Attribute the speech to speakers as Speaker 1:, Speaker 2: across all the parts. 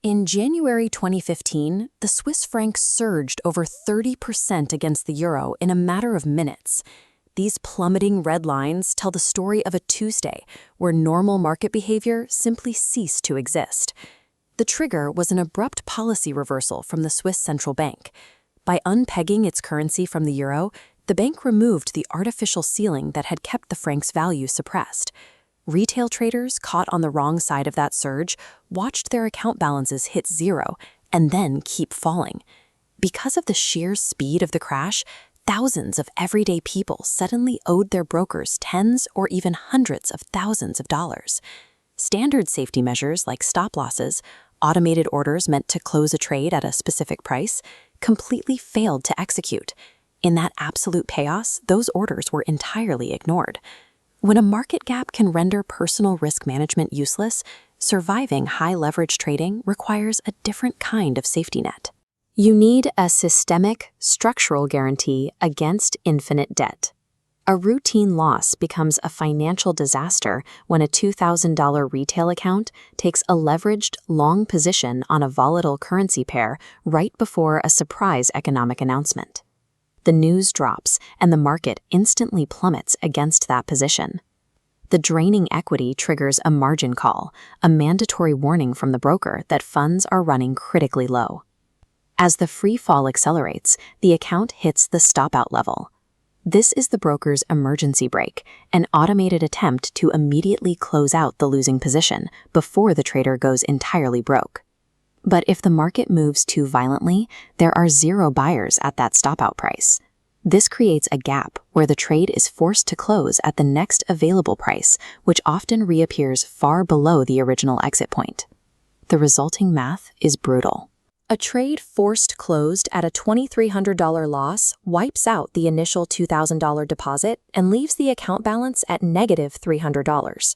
Speaker 1: In January 2015, the Swiss franc surged over 30% against the euro in a matter of minutes. These plummeting red lines tell the story of a Tuesday where normal market behavior simply ceased to exist. The trigger was an abrupt policy reversal from the Swiss central bank. By unpegging its currency from the euro, the bank removed the artificial ceiling that had kept the franc's value suppressed. Retail traders, caught on the wrong side of that surge, watched their account balances hit zero and then keep falling. Because of the sheer speed of the crash, thousands of everyday people suddenly owed their brokers tens or even hundreds of thousands of dollars. Standard safety measures like stop losses, automated orders meant to close a trade at a specific price, completely failed to execute. In that absolute chaos, those orders were entirely ignored. When a market gap can render personal risk management useless, surviving high-leverage trading requires a different kind of safety net. You need a systemic, structural guarantee against infinite debt. A routine loss becomes a financial disaster when a $2,000 retail account takes a leveraged, long position on a volatile currency pair right before a surprise economic announcement. The news drops, and the market instantly plummets against that position. The draining equity triggers a margin call, a mandatory warning from the broker that funds are running critically low. As the free fall accelerates, the account hits the stop-out level. This is the broker's emergency brake, an automated attempt to immediately close out the losing position before the trader goes entirely broke. But if the market moves too violently, there are zero buyers at that stop-out price. This creates a gap where the trade is forced to close at the next available price, which often reappears far below the original exit point. The resulting math is brutal. A trade forced closed at a $2,300 loss wipes out the initial $2,000 deposit and leaves the account balance at negative $300.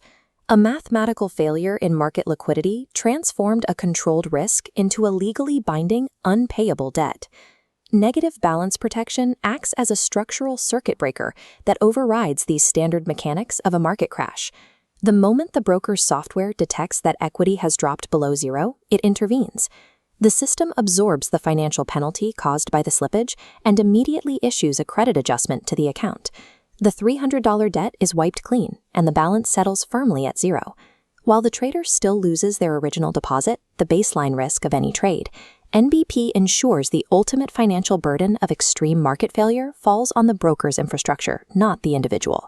Speaker 1: A mathematical failure in market liquidity transformed a controlled risk into a legally binding, unpayable debt. Negative balance protection acts as a structural circuit breaker that overrides these standard mechanics of a market crash. The moment the broker's software detects that equity has dropped below zero, it intervenes. The system absorbs the financial penalty caused by the slippage and immediately issues a credit adjustment to the account. The $300 debt is wiped clean, and the balance settles firmly at zero. While the trader still loses their original deposit, the baseline risk of any trade, NBP ensures the ultimate financial burden of extreme market failure falls on the broker's infrastructure, not the individual.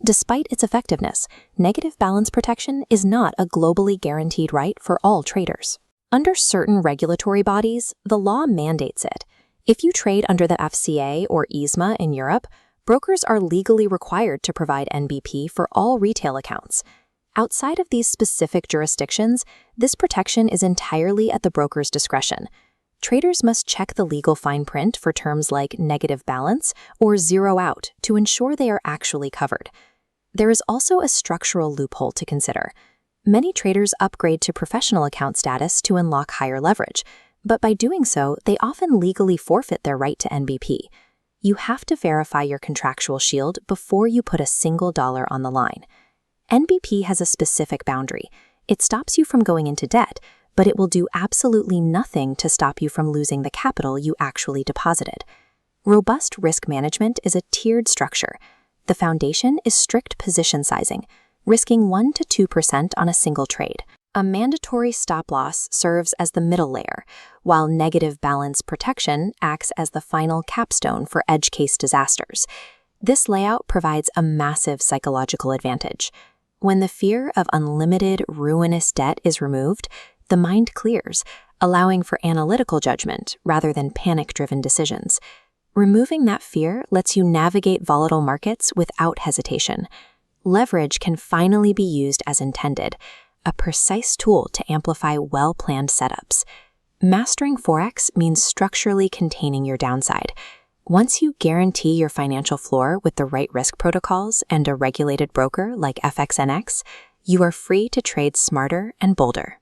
Speaker 1: Despite its effectiveness, negative balance protection is not a globally guaranteed right for all traders. Under certain regulatory bodies, the law mandates it. If you trade under the FCA or ESMA in Europe, brokers are legally required to provide NBP for all retail accounts. Outside of these specific jurisdictions, this protection is entirely at the broker's discretion. Traders must check the legal fine print for terms like negative balance or zero out to ensure they are actually covered. There is also a structural loophole to consider. Many traders upgrade to professional account status to unlock higher leverage, but by doing so, they often legally forfeit their right to NBP. You have to verify your contractual shield before you put a single dollar on the line. NBP has a specific boundary. It stops you from going into debt, but it will do absolutely nothing to stop you from losing the capital you actually deposited. Robust risk management is a tiered structure. The foundation is strict position sizing, risking 1 to 2% on a single trade. A mandatory stop loss serves as the middle layer, while negative balance protection acts as the final capstone for edge case disasters. This layout provides a massive psychological advantage. When the fear of unlimited, ruinous debt is removed, the mind clears, allowing for analytical judgment rather than panic-driven decisions. Removing that fear lets you navigate volatile markets without hesitation. Leverage can finally be used as intended, a precise tool to amplify well-planned setups. Mastering Forex means structurally containing your downside. Once you guarantee your financial floor with the right risk protocols and a regulated broker like FXNX, you are free to trade smarter and bolder.